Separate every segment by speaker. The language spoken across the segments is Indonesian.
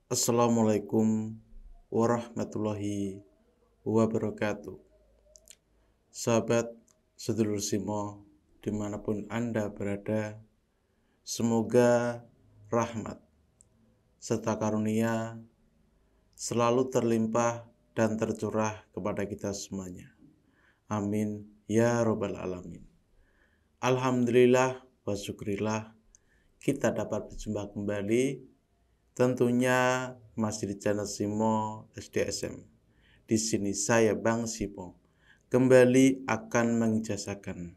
Speaker 1: Assalamualaikum warahmatullahi wabarakatuh. Sahabat sedulur Simo, dimanapun Anda berada, semoga rahmat serta karunia selalu terlimpah dan tercurah kepada kita semuanya. Amin ya robbal alamin. Alhamdulillah wa syukurillah kita dapat berjumpa kembali, tentunya masih di channel Simo SDSM. Di sini saya Bang Simo kembali akan mengijazahkan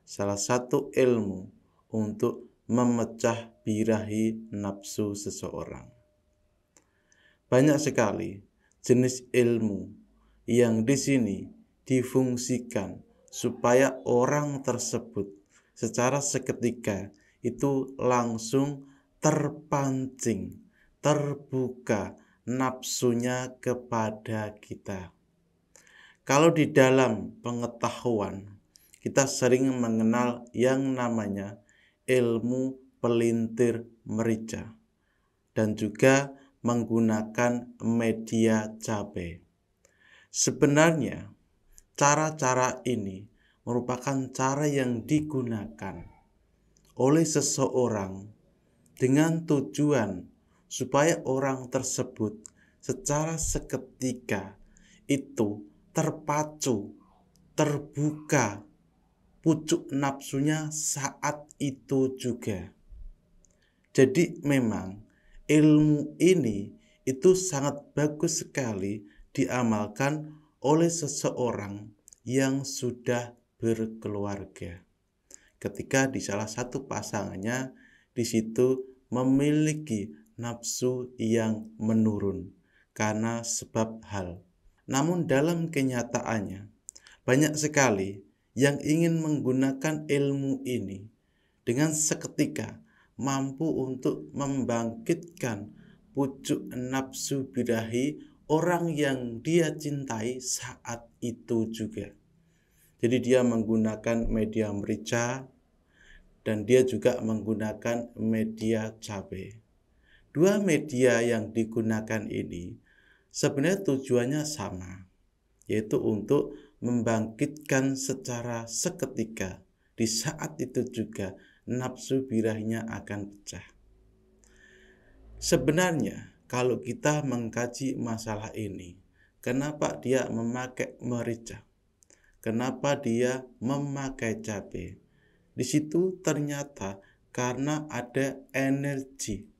Speaker 1: salah satu ilmu untuk memecah birahi nafsu seseorang. Banyak sekali jenis ilmu yang di sini difungsikan supaya orang tersebut secara seketika itu langsung terpancing, terbuka nafsunya kepada kita. Kalau di dalam pengetahuan, kita sering mengenal yang namanya ilmu pelintir merica dan juga menggunakan media cabai. Sebenarnya cara-cara ini merupakan cara yang digunakan oleh seseorang dengan tujuan supaya orang tersebut secara seketika itu terpacu, terbuka pucuk nafsunya saat itu juga. Jadi memang ilmu ini itu sangat bagus sekali diamalkan oleh seseorang yang sudah berkeluarga. Ketika di salah satu pasangannya di situ memiliki nafsu yang menurun karena sebab hal. Namun dalam kenyataannya banyak sekali yang ingin menggunakan ilmu ini dengan seketika mampu untuk membangkitkan pucuk nafsu birahi orang yang dia cintai saat itu juga. Jadi dia menggunakan media merica dan dia juga menggunakan media cabai. Dua media yang digunakan ini sebenarnya tujuannya sama, yaitu untuk membangkitkan secara seketika. Di saat itu juga nafsu birahinya akan pecah. Sebenarnya kalau kita mengkaji masalah ini, kenapa dia memakai merica? Kenapa dia memakai cabai? Di situ ternyata karena ada energi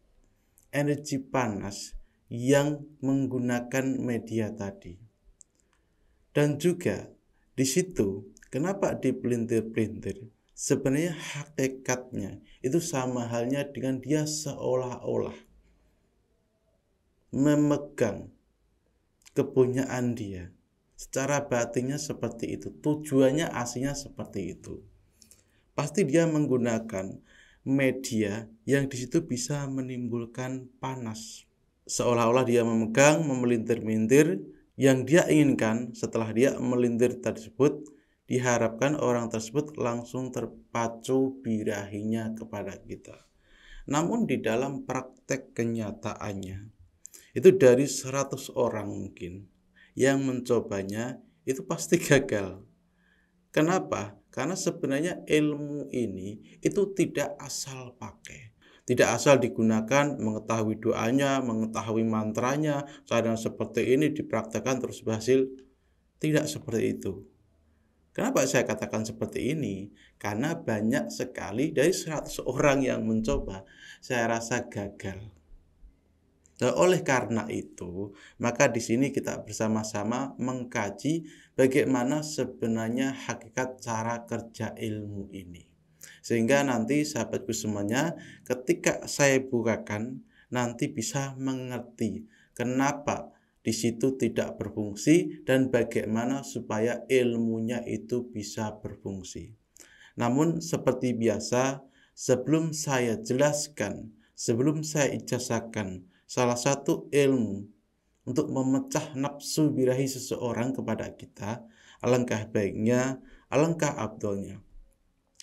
Speaker 1: panas yang menggunakan media tadi. Dan juga di situ kenapa dipelintir-pelintir? Sebenarnya hakikatnya itu sama halnya dengan dia seolah-olah memegang kepunyaan dia. Secara batinnya seperti itu, tujuannya aslinya seperti itu. Pasti dia menggunakan media yang di situ bisa menimbulkan panas. Seolah-olah dia memegang, memelintir-melintir, yang dia inginkan setelah dia melintir tersebut, diharapkan orang tersebut langsung terpacu birahinya kepada kita. Namun di dalam praktek kenyataannya, itu dari 100 orang mungkin yang mencobanya itu pasti gagal. Kenapa? Karena sebenarnya ilmu ini itu tidak asal pakai. Tidak asal digunakan, mengetahui doanya, mengetahui mantranya, cara seperti ini dipraktekkan terus berhasil. Tidak seperti itu. Kenapa saya katakan seperti ini? Karena banyak sekali dari 100 orang yang mencoba, saya rasa gagal. Dan oleh karena itu, maka di sini kita bersama-sama mengkaji bagaimana sebenarnya hakikat cara kerja ilmu ini. Sehingga nanti sahabatku semuanya, ketika saya bukakan, nanti bisa mengerti kenapa di situ tidak berfungsi dan bagaimana supaya ilmunya itu bisa berfungsi. Namun seperti biasa, sebelum saya jelaskan, sebelum saya ijazahkan salah satu ilmu untuk memecah nafsu birahi seseorang kepada kita, alangkah baiknya, alangkah afdolnya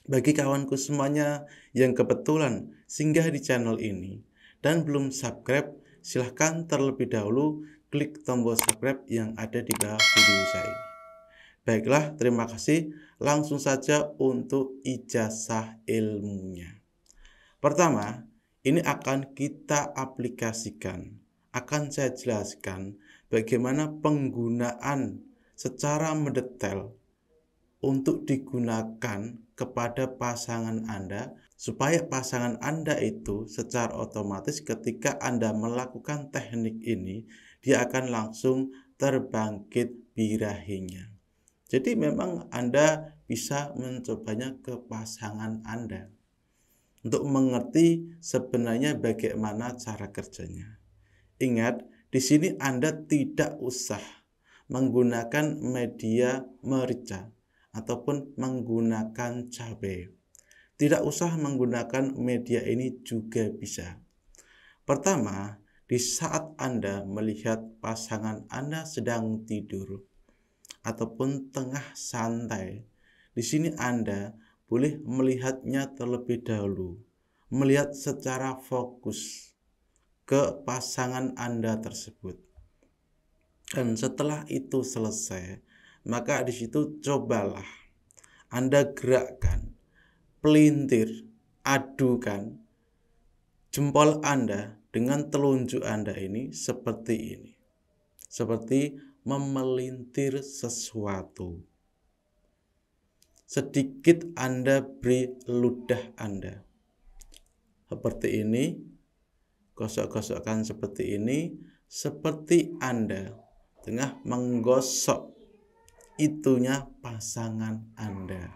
Speaker 1: bagi kawanku semuanya yang kebetulan singgah di channel ini dan belum subscribe, silahkan terlebih dahulu klik tombol subscribe yang ada di bawah video saya ini. Baiklah, terima kasih. Langsung saja untuk ijazah ilmunya. Pertama, ini akan kita aplikasikan. Akan saya jelaskan bagaimana penggunaan secara mendetail untuk digunakan kepada pasangan Anda, supaya pasangan Anda itu secara otomatis ketika Anda melakukan teknik ini, dia akan langsung terbangkit birahinya. Jadi memang Anda bisa mencobanya ke pasangan Anda untuk mengerti sebenarnya bagaimana cara kerjanya. Ingat, di sini Anda tidak usah menggunakan media merica ataupun menggunakan cabai. Tidak usah menggunakan media ini juga bisa. Pertama, di saat Anda melihat pasangan Anda sedang tidur ataupun tengah santai, di sini Anda boleh melihatnya terlebih dahulu, melihat secara fokus ke pasangan Anda tersebut. Dan setelah itu selesai, maka di situ cobalah Anda gerakkan, pelintir, adukan jempol Anda dengan telunjuk Anda ini seperti ini. Seperti memelintir sesuatu. Sedikit Anda beri ludah Anda. Seperti ini, gosok-gosokkan seperti ini, seperti Anda tengah menggosok itunya pasangan Anda.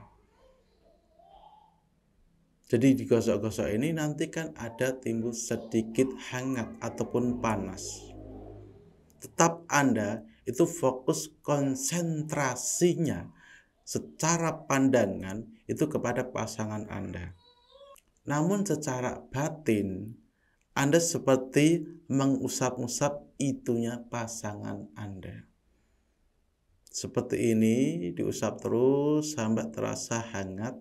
Speaker 1: Jadi digosok-gosok ini nanti kan ada timbul sedikit hangat ataupun panas. Tetap Anda itu fokus konsentrasinya secara pandangan itu kepada pasangan Anda. Namun secara batin Anda seperti mengusap-usap itunya pasangan Anda. Seperti ini, diusap terus sampai terasa hangat.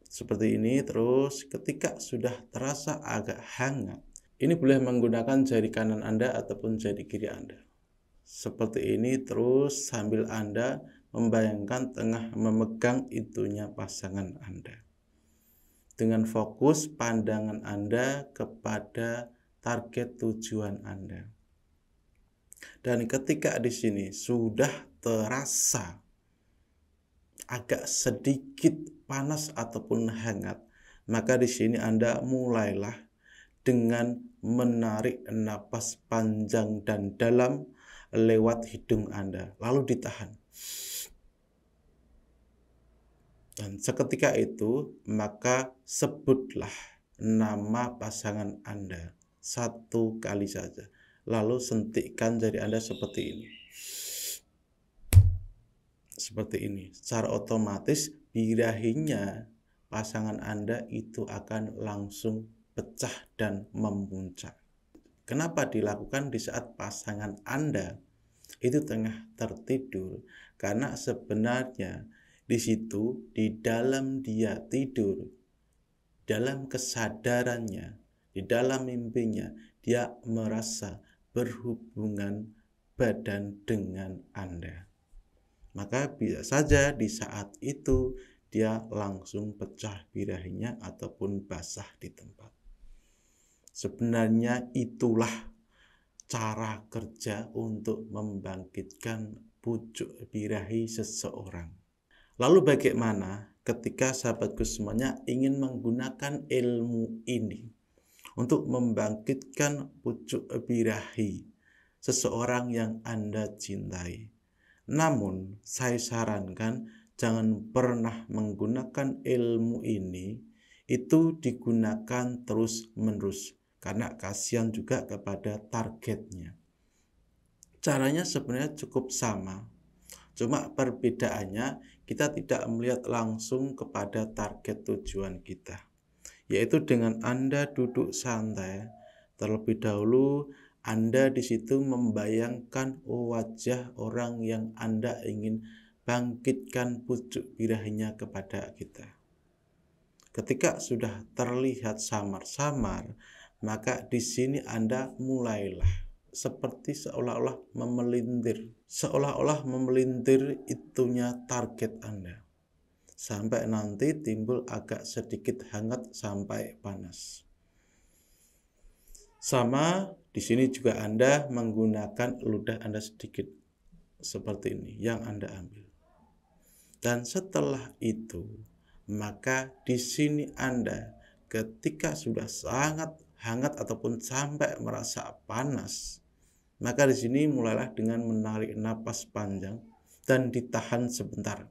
Speaker 1: Seperti ini terus, ketika sudah terasa agak hangat, ini boleh menggunakan jari kanan Anda ataupun jari kiri Anda. Seperti ini terus sambil Anda membayangkan tengah memegang itunya pasangan Anda. Dengan fokus pandangan Anda kepada target tujuan Anda. Dan ketika di sini sudah terasa agak sedikit panas ataupun hangat, maka di sini Anda mulailah dengan menarik napas panjang dan dalam lewat hidung Anda, lalu ditahan. Dan seketika itu, maka sebutlah nama pasangan Anda satu kali saja. Lalu sentikkan jari Anda seperti ini. Seperti ini. Secara otomatis birahinya pasangan Anda itu akan langsung pecah dan memuncak. Kenapa dilakukan di saat pasangan Anda itu tengah tertidur? Karena sebenarnya di situ, di dalam dia tidur, dalam kesadarannya, di dalam mimpinya, dia merasa berhubungan badan dengan Anda. Maka bisa saja di saat itu dia langsung pecah birahinya ataupun basah di tempat. Sebenarnya itulah cara kerja untuk membangkitkan pucuk birahi seseorang. Lalu bagaimana ketika sahabatku semuanya ingin menggunakan ilmu ini untuk membangkitkan pucuk birahi seseorang yang Anda cintai? Namun saya sarankan jangan pernah menggunakan ilmu ini itu digunakan terus-menerus, karena kasihan juga kepada targetnya. Caranya sebenarnya cukup sama. Cuma perbedaannya kita tidak melihat langsung kepada target tujuan kita. Yaitu dengan Anda duduk santai, terlebih dahulu Anda di situ membayangkan wajah orang yang Anda ingin bangkitkan pucuk birahinya kepada kita. Ketika sudah terlihat samar-samar, maka di sini Anda mulailah seperti seolah-olah memelintir. Seolah-olah memelintir itunya target Anda. Sampai nanti timbul agak sedikit hangat sampai panas. Sama di sini juga Anda menggunakan ludah Anda sedikit seperti ini yang Anda ambil. Dan setelah itu, maka di sini Anda ketika sudah sangat hangat ataupun sampai merasa panas, maka di sini mulailah dengan menarik napas panjang dan ditahan sebentar.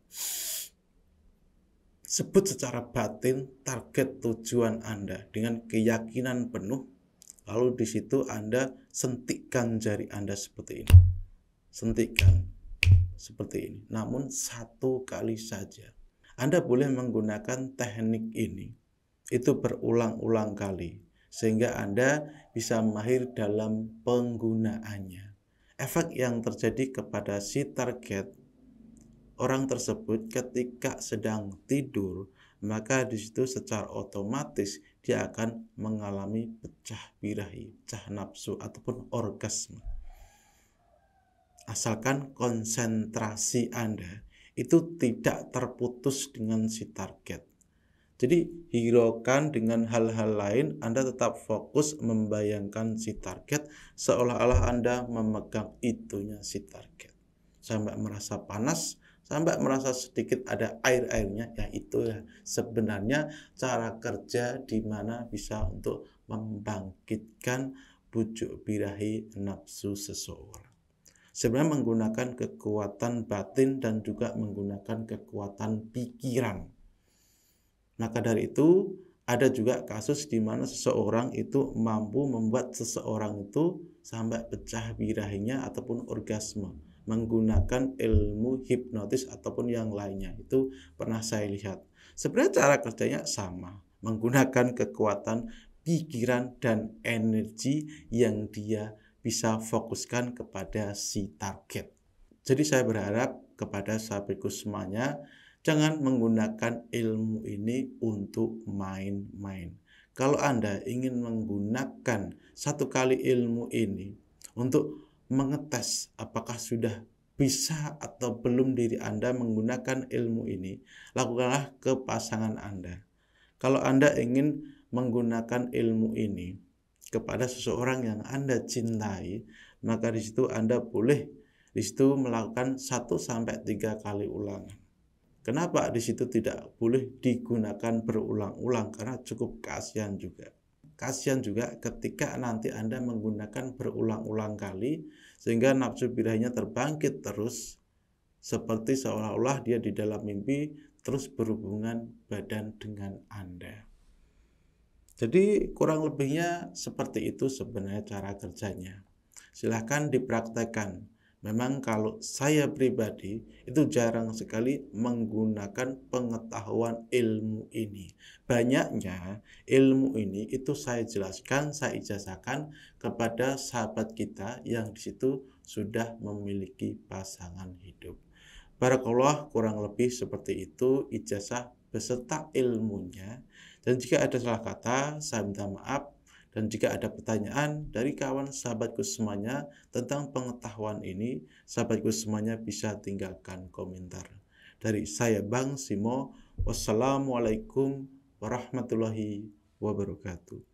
Speaker 1: Sebut secara batin target tujuan Anda dengan keyakinan penuh, lalu di situ Anda sentikkan jari Anda seperti ini. Sentikkan seperti ini, namun 1 kali saja. Anda boleh menggunakan teknik ini itu berulang-ulang kali sehingga Anda bisa mahir dalam penggunaannya. Efek yang terjadi kepada si target orang tersebut ketika sedang tidur, maka di situ secara otomatis dia akan mengalami pecah birahi, pecah nafsu ataupun orgasme. Asalkan konsentrasi Anda itu tidak terputus dengan si target. Jadi hiraukan dengan hal-hal lain, Anda tetap fokus membayangkan si target seolah-olah Anda memegang itunya si target. Sampai merasa panas, sampai merasa sedikit ada air-airnya, ya itu ya sebenarnya cara kerja di mana bisa untuk membangkitkan bujuk birahi nafsu seseorang. Sebenarnya menggunakan kekuatan batin dan juga menggunakan kekuatan pikiran. Maka dari itu ada juga kasus di mana seseorang itu mampu membuat seseorang itu sampai pecah birahinya ataupun orgasme menggunakan ilmu hipnotis ataupun yang lainnya. Itu pernah saya lihat. Sebenarnya cara kerjanya sama, menggunakan kekuatan pikiran dan energi yang dia bisa fokuskan kepada si target. Jadi saya berharap kepada sahabatku semuanya, jangan menggunakan ilmu ini untuk main-main. Kalau Anda ingin menggunakan 1 kali ilmu ini untuk mengetes apakah sudah bisa atau belum diri Anda menggunakan ilmu ini, lakukanlah ke pasangan Anda. Kalau Anda ingin menggunakan ilmu ini kepada seseorang yang Anda cintai, maka di situ Anda boleh di situ melakukan 1-3 kali ulangan. Kenapa di situ tidak boleh digunakan berulang-ulang? Karena cukup kasihan juga. Kasihan juga ketika nanti Anda menggunakan berulang-ulang kali sehingga nafsu birahinya terbangkit terus seperti seolah-olah dia di dalam mimpi terus berhubungan badan dengan Anda. Jadi kurang lebihnya seperti itu sebenarnya cara kerjanya. Silahkan dipraktekkan. Memang kalau saya pribadi itu jarang sekali menggunakan pengetahuan ilmu ini. Banyaknya ilmu ini itu saya jelaskan, saya ijazahkan kepada sahabat kita yang di situ sudah memiliki pasangan hidup. Barakallah, kurang lebih seperti itu ijazah beserta ilmunya. Dan jika ada salah kata, saya minta maaf. Dan jika ada pertanyaan dari kawan sahabatku semuanya tentang pengetahuan ini, sahabatku semuanya bisa tinggalkan komentar. Dari saya Bang Simo, wassalamualaikum warahmatullahi wabarakatuh.